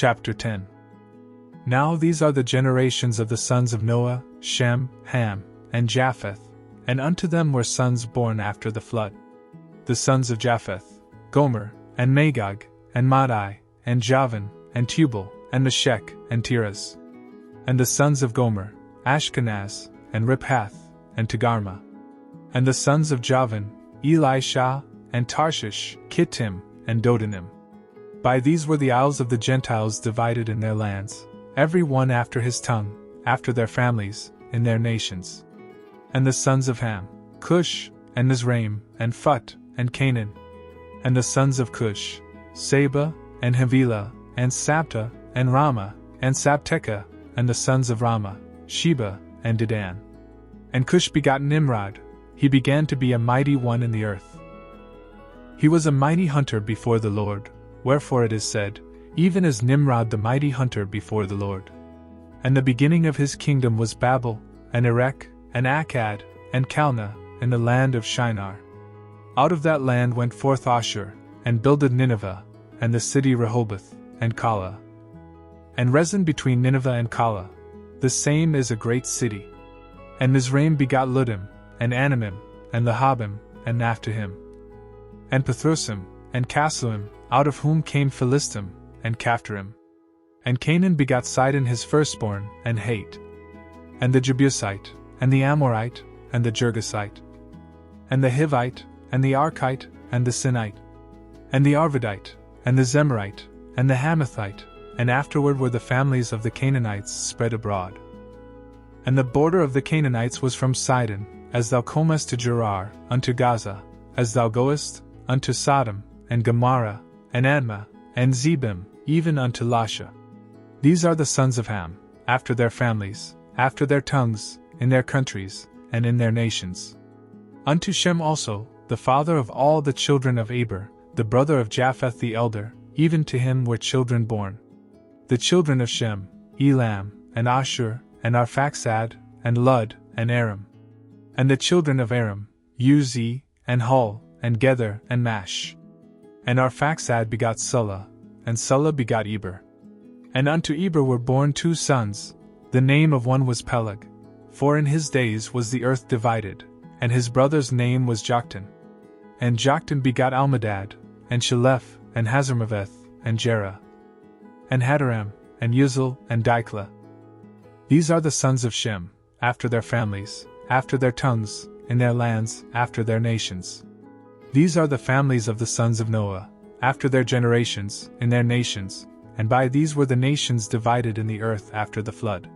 Chapter 10. Now these are the generations of the sons of Noah, Shem, Ham, and Japheth, and unto them were sons born after the flood. The sons of Japheth, Gomer, and Magog, and Madai, and Javan, and Tubal, and Meshech, and Tiras. And the sons of Gomer, Ashkenaz, and Riphath, and Togarmah. And the sons of Javan, Elisha, and Tarshish, Kittim, and Dodanim. By these were the isles of the Gentiles divided in their lands, every one after his tongue, after their families, in their nations. And the sons of Ham, Cush, and Mizraim, and Phut, and Canaan. And the sons of Cush, Seba, and Havilah, and Sabta, and Ramah, and Sabteka, and the sons of Ramah, Sheba, and Dedan. And Cush begot Nimrod. He began to be a mighty one in the earth. He was a mighty hunter before the Lord, wherefore it is said, even as Nimrod the mighty hunter before the Lord. And the beginning of his kingdom was Babel, and Erech, and Akkad, and Calneh, in the land of Shinar. Out of that land went forth Ashur, and builded Nineveh, and the city Rehoboth, and Calah. And Rezin between Nineveh and Calah, the same is a great city. And Mizraim begot Ludim, and Anamim, and Lehabim, and Naphtuhim. And Pathrusim, and Casluhim, out of whom came Philistim, and Caphtorim. And Canaan begot Sidon his firstborn, and Hate. And the Jebusite, and the Amorite, and the Girgasite. And the Hivite, and the Archite, and the Sinite. And the Arvadite, and the Zemarite, and the Hamathite, and afterward were the families of the Canaanites spread abroad. And the border of the Canaanites was from Sidon, as thou comest to Gerar, unto Gaza, as thou goest, unto Sodom, and Gomorrah, and Admah, and Zebim, even unto Lasha. These are the sons of Ham, after their families, after their tongues, in their countries, and in their nations. Unto Shem also, the father of all the children of Eber, the brother of Japheth the elder, even to him were children born. The children of Shem, Elam, and Ashur, and Arphaxad, and Lud, and Aram. And the children of Aram, Uzi, and Hul, and Gether, and Mash. And Arphaxad begot Sulla, and Sulla begot Eber. And unto Eber were born 2 sons, the name of one was Peleg, for in his days was the earth divided, and his brother's name was Joktan. And Joktan begot Almadad, and Sheleph, and Hazarmaveth, and Jerah. And Hadaram, and Uzal, and Diklah. These are the sons of Shem, after their families, after their tongues, in their lands, after their nations. These are the families of the sons of Noah, after their generations, in their nations, and by these were the nations divided in the earth after the flood.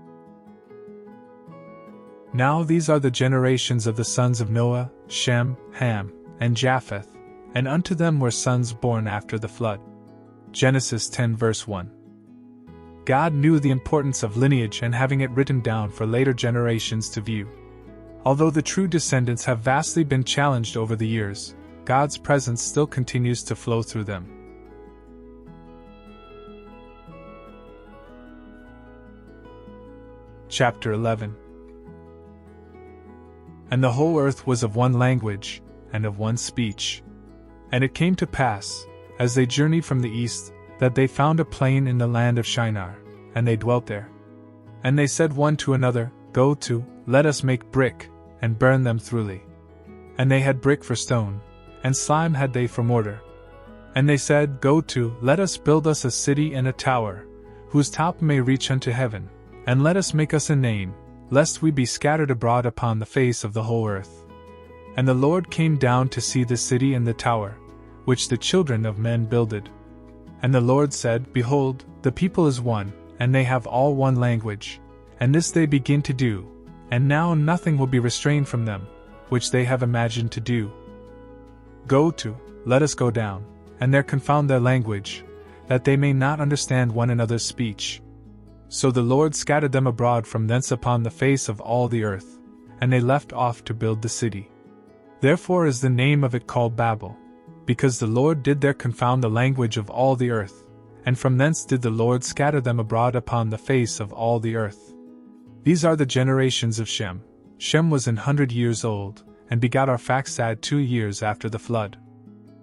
Now these are the generations of the sons of Noah, Shem, Ham, and Japheth, and unto them were sons born after the flood. Genesis 10 verse 1. God knew the importance of lineage and having it written down for later generations to view. Although the true descendants have vastly been challenged over the years, God's presence still continues to flow through them. Chapter 11. And the whole earth was of one language, and of one speech. And it came to pass, as they journeyed from the east, that they found a plain in the land of Shinar, and they dwelt there. And they said one to another, Go to, let us make brick, and burn them thoroughly. And they had brick for stone, and slime had they for mortar. And they said, Go to, let us build us a city and a tower, whose top may reach unto heaven, and let us make us a name, lest we be scattered abroad upon the face of the whole earth. And the Lord came down to see the city and the tower, which the children of men builded. And the Lord said, Behold, the people is one, and they have all one language, and this they begin to do, and now nothing will be restrained from them, which they have imagined to do. Go to, let us go down, and there confound their language, that they may not understand one another's speech. So the Lord scattered them abroad from thence upon the face of all the earth, and they left off to build the city. Therefore is the name of it called Babel, because the Lord did there confound the language of all the earth, and from thence did the Lord scatter them abroad upon the face of all the earth. These are the generations of Shem. Shem was 100 years old, and begot Arphaxad 2 years after the flood.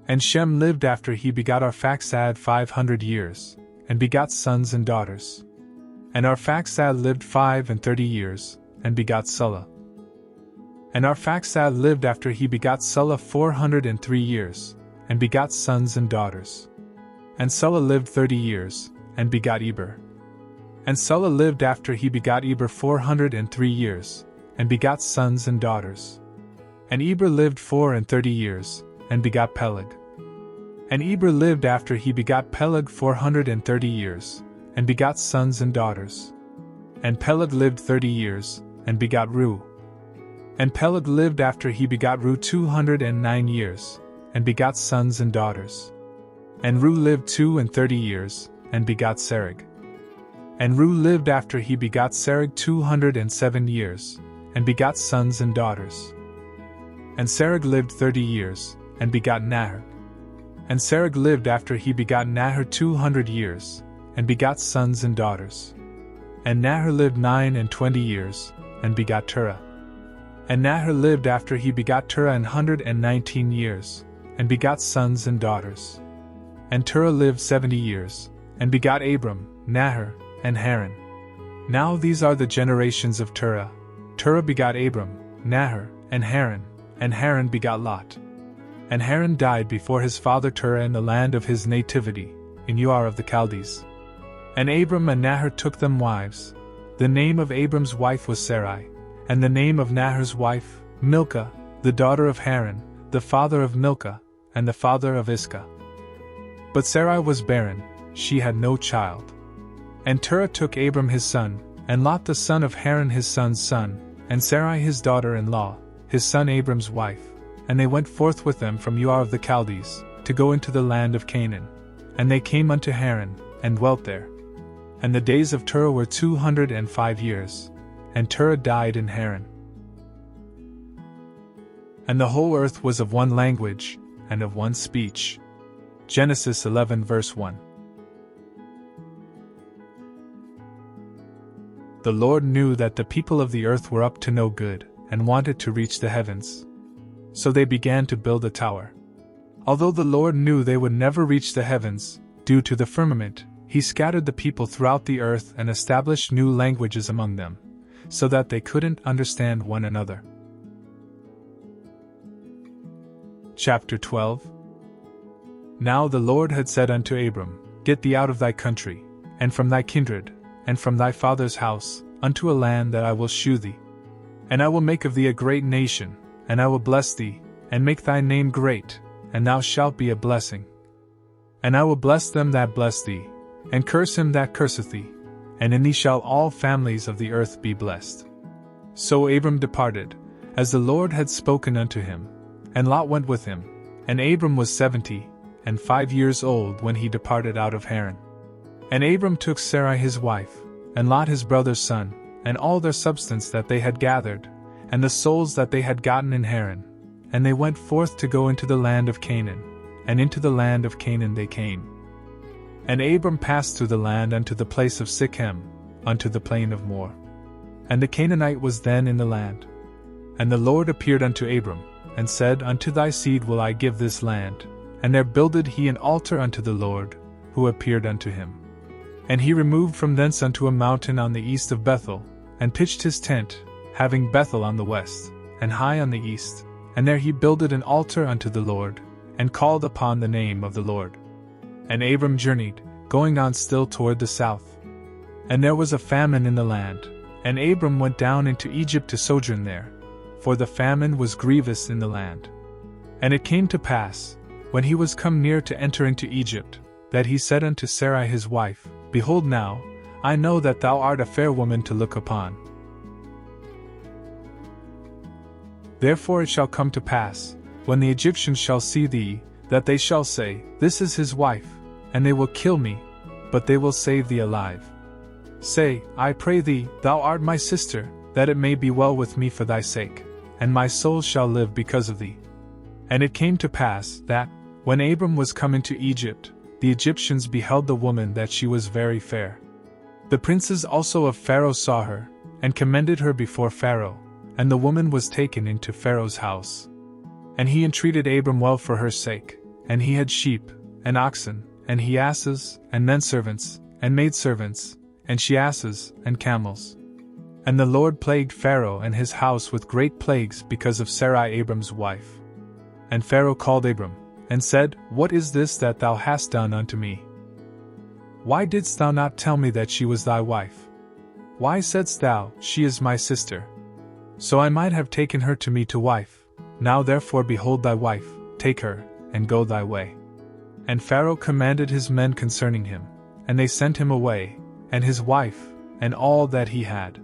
And Shem lived after he begot Arphaxad 500 years, and begot sons and daughters. And Arphaxad lived 35 years, and begot Sulla. And Arphaxad lived after he begot Sulla 403 years, and begot sons and daughters. And Sulla lived 30 years, and begot Eber. And Sulla lived after he begot Eber 403 years, and begot sons and daughters. And Eber lived 34 years, and begot Peleg. And Eber lived after he begot Peleg 430 years, and begot sons and daughters. And Peleg lived 30 years, and begot Reu. And Peleg lived after he begot Reu 209 years, and begot sons and daughters. And Reu lived 32 years, and begot Serug. And Reu lived after he begot Serug 207 years, and begot sons and daughters. And Serug lived 30 years, and begot Nahor. And Serug lived after he begot Nahor 200 years, and begot sons and daughters. And Nahor lived 29 years, and begot Terah. And Nahor lived after he begot Terah 119 years, and begot sons and daughters. And Terah lived 70 years, and begot Abram, Nahor, and Haran. Now these are the generations of Terah. Terah begot Abram, Nahor, and Haran begot Lot. And Haran died before his father Terah in the land of his nativity, in Ur of the Chaldees. And Abram and Nahor took them wives. The name of Abram's wife was Sarai, and the name of Nahor's wife, Milcah, the daughter of Haran, the father of Milcah, and the father of Iscah. But Sarai was barren, she had no child. And Terah took Abram his son, and Lot the son of Haran his son's son, and Sarai his daughter-in-law, his son Abram's wife, and they went forth with them from Ur of the Chaldees, to go into the land of Canaan. And they came unto Haran, and dwelt there. And the days of Terah were 205 years, and Terah died in Haran. And the whole earth was of one language, and of one speech. Genesis 11 verse 1. The Lord knew that the people of the earth were up to no good, and wanted to reach the heavens. So they began to build a tower. Although the Lord knew they would never reach the heavens, due to the firmament, He scattered the people throughout the earth and established new languages among them, so that they couldn't understand one another. Chapter 12. Now the Lord had said unto Abram, Get thee out of thy country, and from thy kindred, and from thy father's house, unto a land that I will shew thee. And I will make of thee a great nation, and I will bless thee, and make thy name great, and thou shalt be a blessing. And I will bless them that bless thee, and curse him that curseth thee, and in thee shall all families of the earth be blessed. So Abram departed, as the Lord had spoken unto him, and Lot went with him, and Abram was 75 years old when he departed out of Haran. And Abram took Sarai his wife, and Lot his brother's son, and all their substance that they had gathered, and the souls that they had gotten in Haran, and they went forth to go into the land of Canaan, and into the land of Canaan they came. And Abram passed through the land unto the place of Sichem, unto the plain of Moreh. And the Canaanite was then in the land. And the Lord appeared unto Abram, and said, Unto thy seed will I give this land. And there builded he an altar unto the Lord, who appeared unto him. And he removed from thence unto a mountain on the east of Bethel, and pitched his tent, having Bethel on the west, and Hai on the east, and there he builded an altar unto the Lord, and called upon the name of the Lord. And Abram journeyed, going on still toward the south. And there was a famine in the land, and Abram went down into Egypt to sojourn there, for the famine was grievous in the land. And it came to pass, when he was come near to enter into Egypt, that he said unto Sarai his wife, Behold now, I know that thou art a fair woman to look upon. Therefore it shall come to pass, when the Egyptians shall see thee, that they shall say, This is his wife, and they will kill me, but they will save thee alive. Say, I pray thee, Thou art my sister, that it may be well with me for thy sake, and my soul shall live because of thee. And it came to pass, that, when Abram was come into Egypt, the Egyptians beheld the woman that she was very fair. The princes also of Pharaoh saw her, and commended her before Pharaoh, and the woman was taken into Pharaoh's house. And he entreated Abram well for her sake, and he had sheep, and oxen, and he asses, and men servants, and maidservants, and she asses, and camels. And the Lord plagued Pharaoh and his house with great plagues because of Sarai Abram's wife. And Pharaoh called Abram, and said, What is this that thou hast done unto me? Why didst thou not tell me that she was thy wife? Why saidst thou, She is my sister? So I might have taken her to me to wife. Now therefore behold thy wife, take her, and go thy way. And Pharaoh commanded his men concerning him, and they sent him away, and his wife, and all that he had.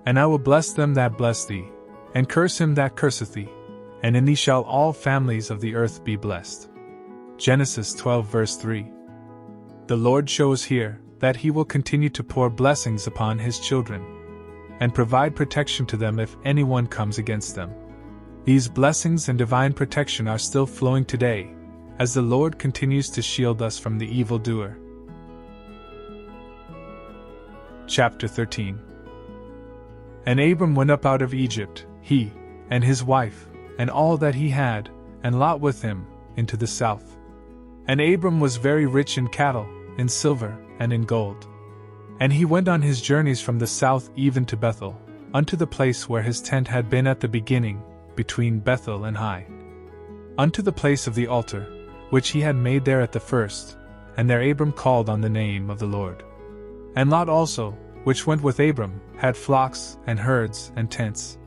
And I will bless them that bless thee, and curse him that curseth thee, and in thee shall all families of the earth be blessed. Genesis 12 verse 3. The Lord shows here that he will continue to pour blessings upon his children, and provide protection to them if anyone comes against them. These blessings and divine protection are still flowing today, as the Lord continues to shield us from the evildoer. Chapter 13. And Abram went up out of Egypt, he, and his wife, and all that he had, and Lot with him, into the south. And Abram was very rich in cattle, in silver, and in gold. And he went on his journeys from the south even to Bethel, unto the place where his tent had been at the beginning, between Bethel and Hai, unto the place of the altar, which he had made there at the first, and there Abram called on the name of the Lord. And Lot also, which went with Abram, had flocks, and herds, and tents.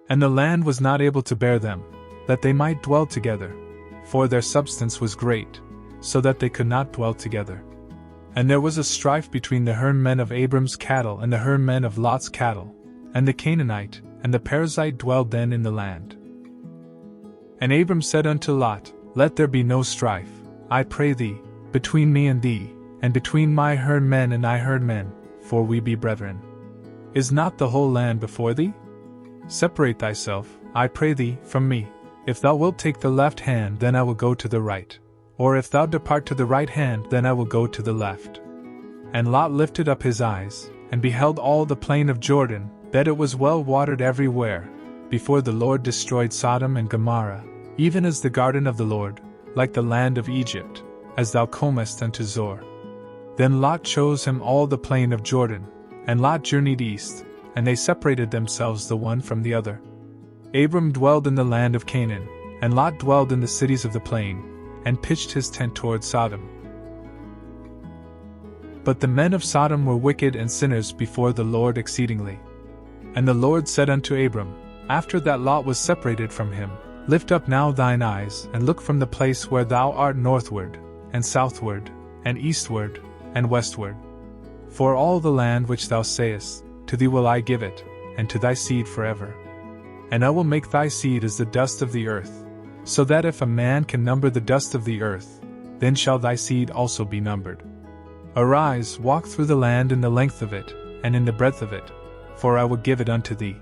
And the land was not able to bear them, that they might dwell together, for their substance was great, so that they could not dwell together. And there was a strife between the herdmen of Abram's cattle and the herdmen of Lot's cattle, and the Canaanite and the Perizzite dwelled then in the land. And Abram said unto Lot, Let there be no strife, I pray thee, between me and thee, and between my herdmen and thy herdmen, for we be brethren. Is not the whole land before thee? Separate thyself, I pray thee, from me. If thou wilt take the left hand, then I will go to the right. Or if thou depart to the right hand, then I will go to the left. And Lot lifted up his eyes, and beheld all the plain of Jordan, that it was well watered everywhere, before the Lord destroyed Sodom and Gomorrah, even as the garden of the Lord, like the land of Egypt, as thou comest unto Zoar. Then Lot chose him all the plain of Jordan, and Lot journeyed east, and they separated themselves the one from the other. Abram dwelled in the land of Canaan, and Lot dwelled in the cities of the plain, and pitched his tent toward Sodom. But the men of Sodom were wicked and sinners before the Lord exceedingly. And the Lord said unto Abram, after that Lot was separated from him, Lift up now thine eyes, and look from the place where thou art northward, and southward, and eastward, and westward. For all the land which thou sayest, to thee will I give it, and to thy seed forever. And I will make thy seed as the dust of the earth, so that if a man can number the dust of the earth, then shall thy seed also be numbered. Arise, walk through the land in the length of it, and in the breadth of it, for I will give it unto thee.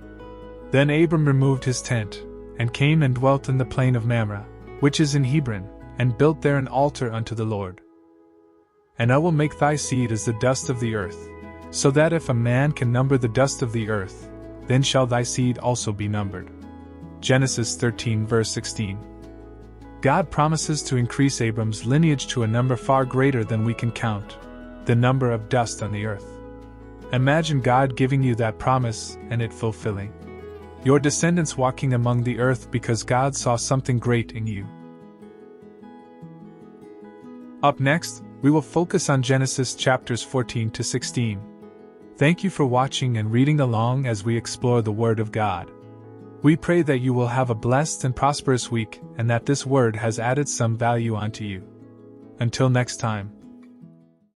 Then Abram removed his tent, and came and dwelt in the plain of Mamre, which is in Hebron, and built there an altar unto the Lord. And I will make thy seed as the dust of the earth, so that if a man can number the dust of the earth, then shall thy seed also be numbered. Genesis 13 verse 16. God promises to increase Abram's lineage to a number far greater than we can count, the number of dust on the earth. Imagine God giving you that promise and it fulfilling. Your descendants walking among the earth because God saw something great in you. Up next, we will focus on Genesis chapters 14 to 16. Thank you for watching and reading along as we explore the Word of God. We pray that you will have a blessed and prosperous week and that this word has added some value onto you. Until next time.